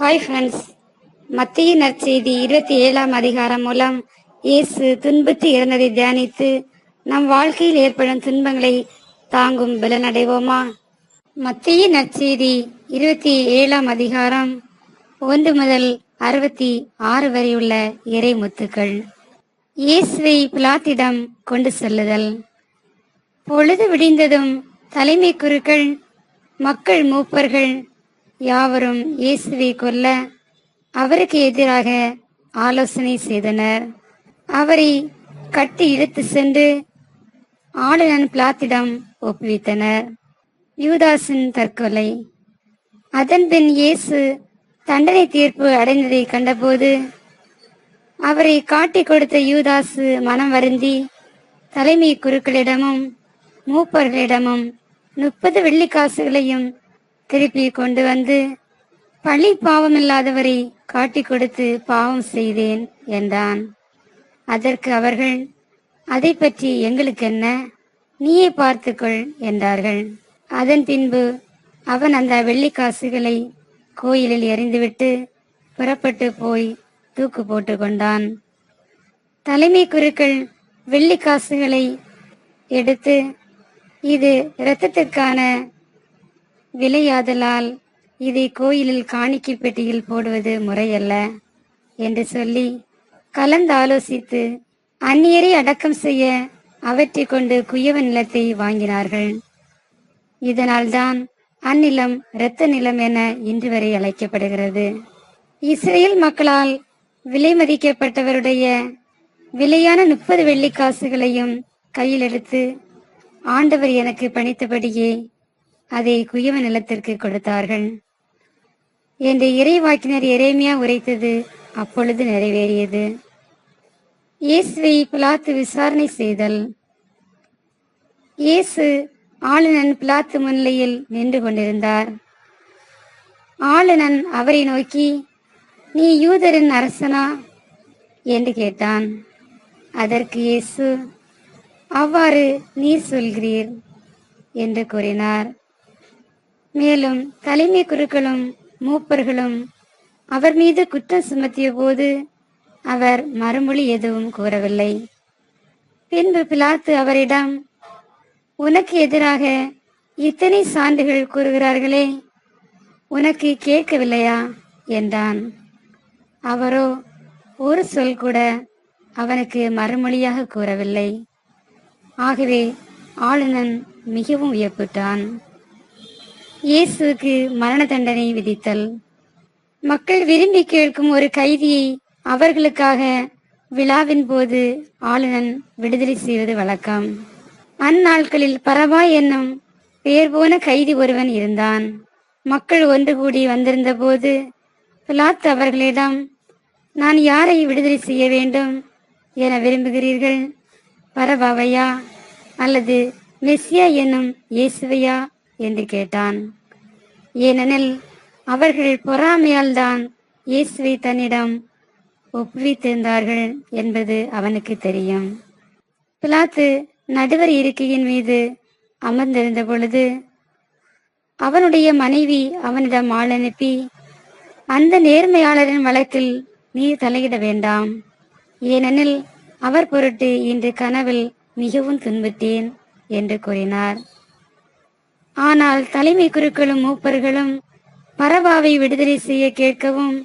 Hi friends. மத்திய நற்செய்தி 27ஆம் அதிகாரம் மூலம் இயேசு துன்புற்று இறந்ததை தியானித்து நம் வாழ்க்கையில் ஏற்படும் துன்பங்களை தாங்கும் பலனடைவோமா? மத்திய நற்செய்தி 27ஆம் அதிகாரம் 1 முதல் 66 வரை உள்ள இறை முத்துக்கள். இயேசுவை பிலாத்திடம் கொண்டு செல்லுதல். பொழுது விடிந்ததும் தலைமை குருக்கள், மக்கள் மூப்பர்கள் யாவரும் இயேசுவை கொல்ல அவருக்கு எதிராக ஆலோசனை செய்தனர். அவரை கட்டி இழுத்து சென்று ஆளுநன் பிலாத்திடம் ஒப்புவித்தனர். யூதாசின் தற்கொலை. அதன்பின் இயேசு தண்டனை தீர்ப்பு அடைந்ததை கண்டபோது அவரை காட்டிக் கொடுத்த யூதாசு மனம் வருந்தி தலைமை குருக்களிடமும் மூப்பர்களிடமும் 30 வெள்ளிக்காசுகளையும் திருப்பி கொண்டு வந்து, பழி பாவமில்லாதவரை காட்டிக் கொடுத்து பாவம் செய்தேன் என்றான். அதற்கு அவர்கள், அதை பற்றி எங்களுக்கு என்ன, நீயே பார்த்துக்கொள் என்றார்கள். அதன் பின்பு அவன் அந்த வெள்ளிக்காசுகளை கோயிலில் எறிந்துவிட்டு புறப்பட்டு போய் தூக்கு போட்டு கொண்டான். தலைமை குருக்கள் வெள்ளிக்காசுகளை எடுத்து, இது இரத்தத்திற்கான விலையாதலால் இதை கோயிலில் காணிக்கை பெட்டியில் போடுவது முறையல்ல என்று சொல்லி கலந்தாலோசித்து அந்நியரை அடக்கம் செய்ய அவற்றை கொண்டு குயவ நிலத்தை வாங்கினார்கள். இதனால்தான் அந்நிலம் இரத்த நிலம் என இன்று வரை அழைக்கப்படுகிறது. இஸ்ரேல் மக்களால் விலை மதிக்கப்பட்டவருடைய விலையான 30 வெள்ளிக்காசுகளையும் கையில் எடுத்து, ஆண்டவர் எனக்கு பணித்தபடியே அதை குயவ நிலத்திற்கு கொடுத்தார்கள் என்று இறைவாக்கினர் எரேமியா உரைத்தது அப்பொழுது நிறைவேறியது. இயேசுவை பிலாத்து விசாரணை செய்தல். இயேசு ஆளுநன் பிலாத்து முன்னிலையில் நின்று கொண்டிருந்தார். ஆளுநன் அவரை நோக்கி, நீ யூதரின் அரசனா என்று கேட்டான். அதற்கு இயேசு, அவ்வாறு நீர் சொல்கிறீர் என்று கூறினார். மேலும் தலைமை குருக்களும் மூப்பர்களும் அவர் மீது குற்றம் சுமத்திய போது அவர் மறுமொழி எதுவும் கூறவில்லை. பின்பு பிலாத்து அவரிடம், உனக்கு எதிராக இத்தனை சான்றுகள் கூறுகிறார்களே, உனக்கு கேட்கவில்லையா என்றான். அவரோ ஒரு சொல் கூட அவனுக்கு மறுமொழியாக கூறவில்லை. ஆகவே ஆளுநன் மிகவும் வியப்புற்றான். இயேசுவுக்கு மரண தண்டனை விதித்தல். மக்கள் விரும்பி கேட்கும் ஒரு கைதியை அவர்களுக்காக விழாவின் போது ஆளுநன் விடுதலை செய்வது வழக்கம். அந்நாட்களில் பரபா என்னும் பேர் போன கைதி ஒருவன் இருந்தான். மக்கள் ஒன்று கூடி வந்திருந்த போது பிலாத்து அவர்களிடம், நான் யாரை விடுதலை செய்ய வேண்டும் என விரும்புகிறீர்கள்? பரபாவையா அல்லது மெசியா என்னும் இயேசுவையா என்று கேட்டான். ஏனெனில் அவர்கள் பொறாமையால் தான் இயேசுவை தன்னிடம் ஒப்புவித்திருந்தார்கள் என்பது அவனுக்கு தெரியும். பிலாத்து நடுவர் இருக்கையின் மீது அமர்ந்திருந்த பொழுது அவனுடைய மனைவி அவனிடம் ஆள் அனுப்பி, அந்த நேர்மையாளரின் வழக்கில் நீ தலையிட வேண்டாம், ஏனெனில் அவர் பொருட்டு இன்று கனவில் மிகவும் துன்புற்றேன் என்று கூறினார். ஆனால் தலைமை குருக்களும் மூப்பர்களும் பரபாவை விடுதலை செய்ய கேட்கவும்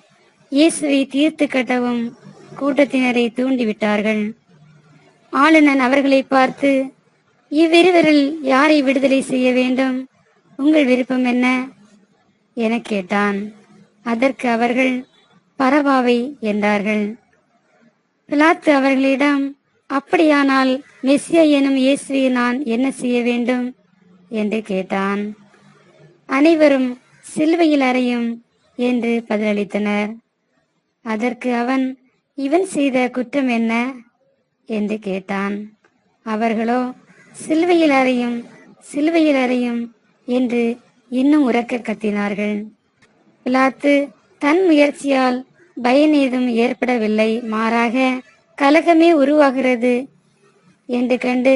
இயேசுவை தீர்த்து கட்டவும் கூட்டத்தினரை தூண்டிவிட்டார்கள். ஆளுநன் அவர்களை பார்த்து, இவ்விருவரில் யாரை விடுதலை செய்ய வேண்டும், உங்கள் விருப்பம் என்ன என கேட்டான். அதற்கு அவர்கள் பரபாவை என்றார்கள். பிலாத்து அவர்களிடம், அப்படியானால் மெசியா எனும் இயேசுவை நான் என்ன செய்ய வேண்டும் என்று கேட்டான். அனைவரும் சிலுவையில் அறையும் என்று பதிலளித்தனர். அதற்கு அவன், இவன் செய்த குற்றம் என்ன என்று கேட்டான். அவர்களோ, சிலுவையில் அறையும், சிலுவையில் அறையும் என்று இன்னும் உரக்க கத்தினார்கள். பிலாத்து தன் முயற்சியால் பயன் ஏதும் ஏற்படவில்லை, மாறாக கலகமே உருவாகிறது என்று கண்டு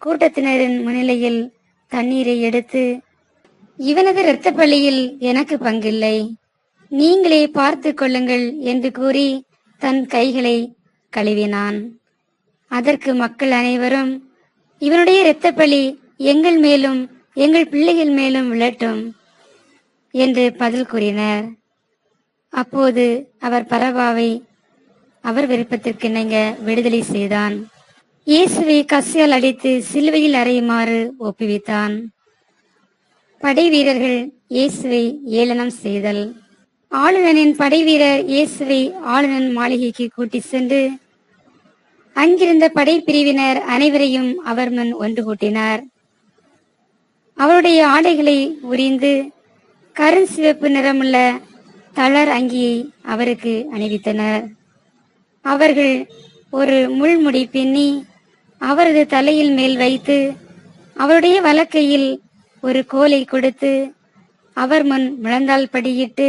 கூட்டத்தினரின் முன்னிலையில் தண்ணீரை எடுத்து, இவனது இரத்த பலியில் எனக்கு பங்கில்லை, நீங்களே பார்த்து கொள்ளுங்கள் என்று கூறி தன் கைகளை கழுவினான். அதற்கு மக்கள் அனைவரும், இவனுடைய இரத்தப்பழி எங்கள் மேலும் எங்கள் பிள்ளைகள் மேலும் விழட்டும் என்று பதில் கூறினர். அப்போது அவர் பரபாவை அவர் விருப்பத்திற்கு இணங்க விடுதலை செய்தான். இயேசுவை கசியால் அடித்து சிலுவையில் அறையுமாறு ஒப்புவித்தான். படை வீரர்கள் இயேசுவை ஏளனம் செய்தல். ஆளுநனின் படை வீரர் இயேசுவை ஆளுநன் மாளிகைக்கு கூட்டி சென்று அங்கிருந்த படைப்பிரிவினர் அனைவரையும் அவர் முன் ஒன்று கூட்டினார். அவருடைய ஆடைகளை உரிந்து கருஞ்சிவப்பு நிறமுள்ள தளர் அங்கியை அவருக்கு அணிவித்தனர். அவர்கள் ஒரு முள்முடி பின்னி அவரது தலையில் மேல் வைத்து அவருடைய வலக்கையில் ஒரு கோலை கொடுத்து அவர் முன் முழந்தாள் படியிட்டு,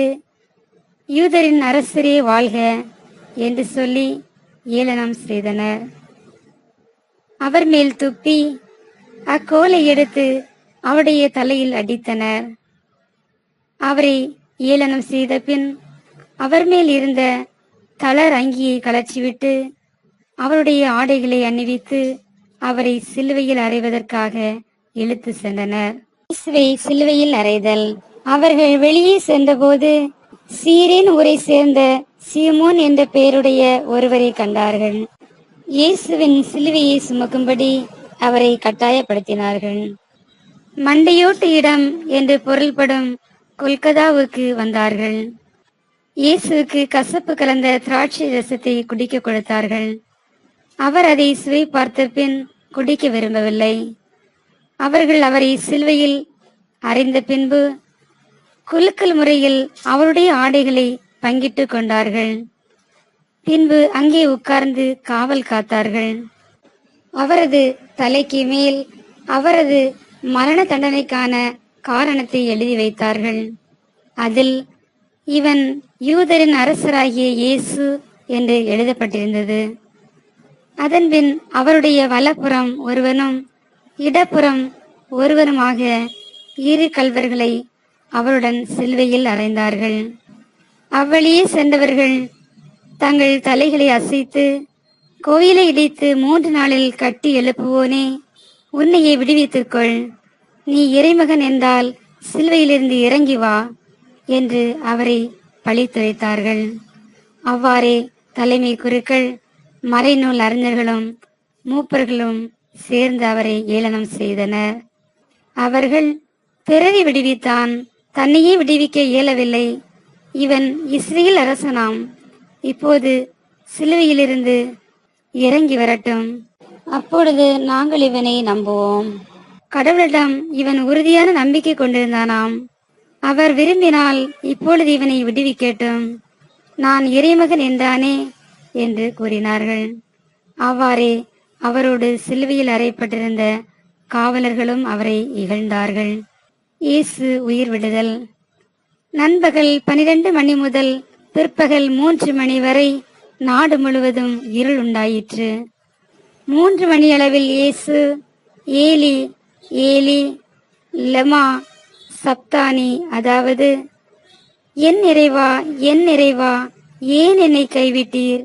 யூதரின் அரசரே வாழ்க என்று சொல்லி ஏளனம் செய்தனர். அவர் மேல் துப்பி அக்கோலை எடுத்து அவருடைய தலையில் அடித்தனர். அவரை ஏளனம் செய்த பின் அவர் மேல் இருந்த தளர் அங்கியை கலற்றிவிட்டு அவருடைய ஆடைகளை அணிவித்து அவரை சிலுவையில் அறைவதற்காக இழுத்து சென்றனர். இயேசுவை சிலுவையில் அறைதல். அவர்கள் வெளியே சென்றபோது சீரேன் ஊரை சேர்ந்த சீமோன் என்ற பெயருடைய ஒருவரை கண்டார்கள். இயேசுவின் சிலுவையை சுமக்கும்படி அவரை கட்டாயப்படுத்தினார்கள். மண்டையோட்டு இடம் என்று பொருள்படும் கொல்கதாவுக்கு வந்தார்கள். இயேசுவுக்கு கசப்பு கலந்த திராட்சை ரசத்தை குடிக்க கொடுத்தார்கள். அவர் அதை சுவை பார்த்த பின் குடிக்க விரும்பவில்லை. அவர்கள் அவரை சிலுவையில் அறைந்த பின்பு குலுக்கல் முறையில் அவருடைய ஆடைகளை பங்கிட்டு கொண்டார்கள். பின்பு அங்கே உட்கார்ந்து காவல் காத்தார்கள். அவரது தலைக்கு மேல் அவரது மரண தண்டனைக்கான காரணத்தை எழுதி வைத்தார்கள். அதில் இவன் யூதரின் அரசராகிய இயேசு என்று எழுதப்பட்டிருந்தது. அதன்பின் அவருடைய வலப்புறம் ஒருவனும் இடப்புறம் ஒருவனுமாக இரு கல்வர்களை அவருடன் சிலுவையில் அறைந்தார்கள். அவ்வழியே சென்றவர்கள் தங்கள் தலைகளை அசைத்து, கோயிலை இடித்து 3 நாளில் கட்டி எழுப்புவோனே, உன்னையே விடுவித்துக்கொள், நீ இறைமகன் என்றால் சிலுவையிலிருந்து இறங்கி வா என்று அவரை பழித்துரைத்தார்கள். அவ்வாறே தலைமை குருக்கள், மறைநூல் அறிஞர்களும் மூப்பர்களும் சேர்ந்து அவரை ஏளனம் செய்தனர். அவர்கள், பிறரை விடுவித்தான், தன்னையே விடுவிக்க இயலவில்லை. இவன் இஸ்ரேல் அரசனாம். இப்போது சிலுவையிலிருந்து இறங்கி வரட்டும், அப்பொழுது நாங்கள் இவனை நம்புவோம். கடவுளிடம் இவன் உறுதியான நம்பிக்கை கொண்டிருந்தானாம். அவர் விரும்பினால் இப்பொழுது இவனை விடுவிக்கட்டும், நான் இறைமகன் என்றானே என்று கூறினார்கள். அவ்வாறே அவரோடு சிலுவையில் அறையப்பட்டிருந்த காவலர்களும் அவரை இகழ்ந்தார்கள். இயேசு உயிர் விடுதல். நண்பகல் 12 மணி முதல் பிற்பகல் 3 மணி வரை நாடு முழுவதும் இருள் உண்டாயிற்று. 3 மணி அளவில் இயேசு, ஏலி ஏலி லெமா சப்தானி, அதாவது என் இறைவா என் இறைவா ஏன் என்னை கைவிட்டீர்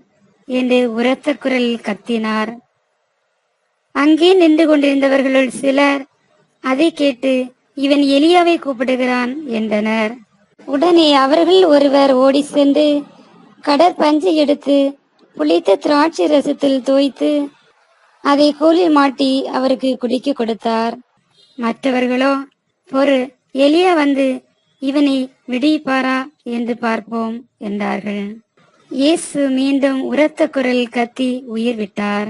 என்று உரத்த குரலில் கத்தினார். அங்கே நின்று கொண்டிருந்தவர்களுள் சிலர் அதை கேட்டு, இவன் எலியாவை கூப்பிடுகிறான் என்றனர். உடனே அவர்கள் ஒருவர் ஓடி சென்று கடற்பஞ்சை எடுத்து புளித்த திராட்சை ரசத்தில் தோய்த்து அதை கோலில் மாட்டி அவருக்கு குடிக்க கொடுத்தார். மற்றவர்களோ, பொறு, எலியா வந்து இவனை விடுவிப்பாரா என்று பார்ப்போம் என்றார்கள். இயேசு மீண்டும் உரத்த குரலில் கத்தி உயிர் விட்டார்.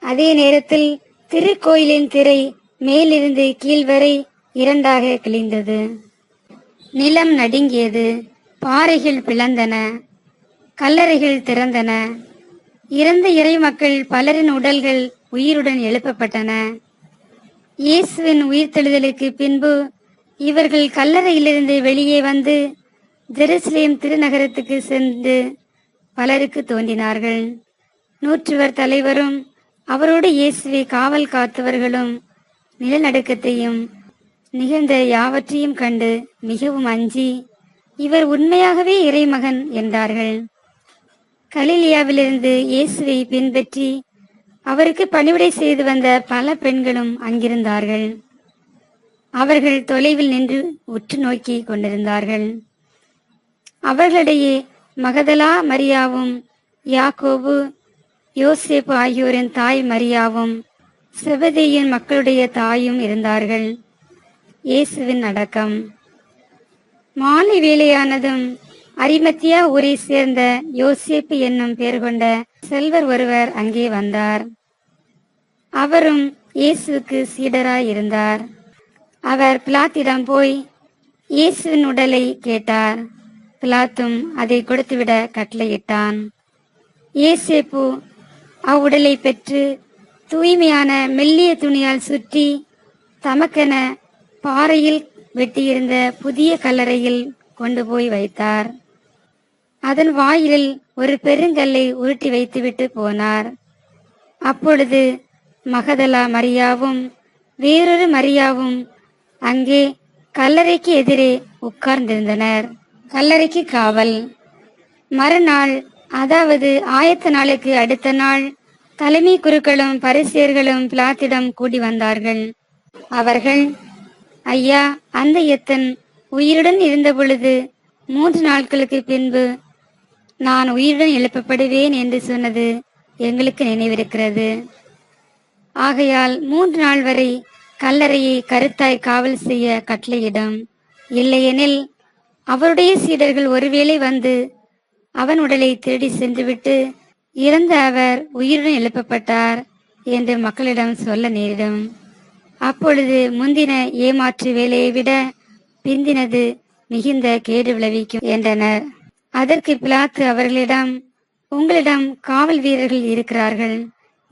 அதே நேரத்தில் திருக்கோயிலின் திரை மேலிருந்து கீழ் வரை 2ஆக கிழிந்தது. நிலம் நடுங்கியது, பாறைகள் பிளந்தன, கல்லறைகள் திறந்தன. இறந்த இறை மக்கள் பலரின் உடல்கள் உயிருடன் எழுப்பப்பட்டன. இயேசுவின் உயிர்த்தெழுதலுக்கு பின்பு இவர்கள் கல்லறையிலிருந்து வெளியே வந்து ஜெருசலேம் திருநகரத்துக்கு சென்று பலருக்கு தோன்றினார்கள். 100 தலைவரும் அவரோடு இயேசுவை காவல் காத்தவர்களும் நிலநடுக்கத்தையும் நிகழ்ந்த யாவற்றையும் கண்டு மிகவும் அஞ்சி இவர் உண்மையாகவே இறைமகன் என்றார்கள். கலிலியாவிலிருந்து இயேசுவை பின்பற்றி அவருக்கு பணிவிடை செய்து வந்த பல பெண்களும் அங்கிருந்தார்கள். அவர்கள் தொலைவில் நின்று உற்று நோக்கி கொண்டிருந்தார்கள். அவர்களிடையே மகதலா மரியாவும், யாக்கோபு, யோசேப்பு ஆகியோரின் தாய் மரியாவும், செபதேயின் மக்களுடைய தாயும் இருந்தார்கள். இயேசுவின் அடக்கம். மாலை வேளையானதும் அரிமத்தியா ஊரை சேர்ந்த யோசேப்பு என்னும் பெயர் கொண்ட செல்வர் ஒருவர் அங்கே வந்தார். அவரும் இயேசுவுக்கு சீடராய் இருந்தார். அவர் பிலாத்திடம் போய் இயேசுவின் உடலை கேட்டார். பிலாத்தும் அதை கொடுத்துவிட கட்டளையிட்டான். யோசேப்பு அவ்வுடலை பெற்று தூய்மையான மெல்லிய துணியால் சுற்றி தமக்கென பாறையில் வெட்டியிருந்த புதிய கல்லறையில் கொண்டு போய் வைத்தார். அதன் வாயிலில் ஒரு பெருங்கல்லை உருட்டி வைத்துவிட்டு போனார். அப்பொழுது மகதலா மரியாவும் வேறொரு மரியாவும் அங்கே கல்லறைக்கு எதிரே உட்கார்ந்திருந்தனர். கல்லறைக்கு காவல். மறுநாள், அதாவது ஆயத்த நாளுக்கு அடுத்த நாள், தலைமை குருக்களும் பரிசேயர்களும் பிலாத்திடம் கூடி வந்தார்கள். அவர்கள், ஐயா, அந்த எத்தன் உயிருடன் இருந்த பொழுது 3 நாட்களுக்கு பின்பு நான் உயிருடன் எழுப்பப்படுவேன் என்று சொன்னது எங்களுக்கு நினைவிருக்கிறது. ஆகையால் 3 நாள் வரை கல்லறையை கருத்தாய் காவல் செய்ய கட்டளையிடும். இல்லையெனில் அவருடைய சீடர்கள் ஒருவேளை வந்து அவன் உடலை திருடி சென்றுவிட்டு இறந்த அவர் உயிருடன் எழுப்பப்பட்டார் என்று மக்களிடம் சொல்ல நேரிடும். அப்பொழுது முந்தின ஏமாற்று வேலையை விட பிந்தினது மிகுந்த கேடு விளைவிக்கும் என்றனர். அதற்கு பிலாத்து அவர்களிடம், உங்களிடம் காவல் வீரர்கள் இருக்கிறார்கள்,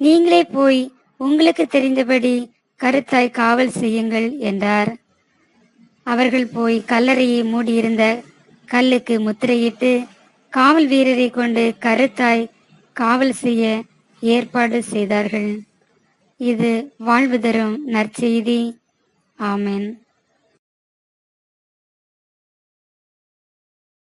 நீங்களே போய் உங்களுக்கு தெரிந்தபடி கருத்தாய் காவல் செய்யுங்கள் என்றார். அவர்கள் போய் கல்லறையை மூடியிருந்த கல்லுக்கு முத்திரையிட்டு காவல் வீரரை கொண்டு கருத்தாய் காவல் செய்ய ஏற்பாடு செய்தார்கள். இது வாழ்வு தரும் நற்செய்தி. ஆமென்.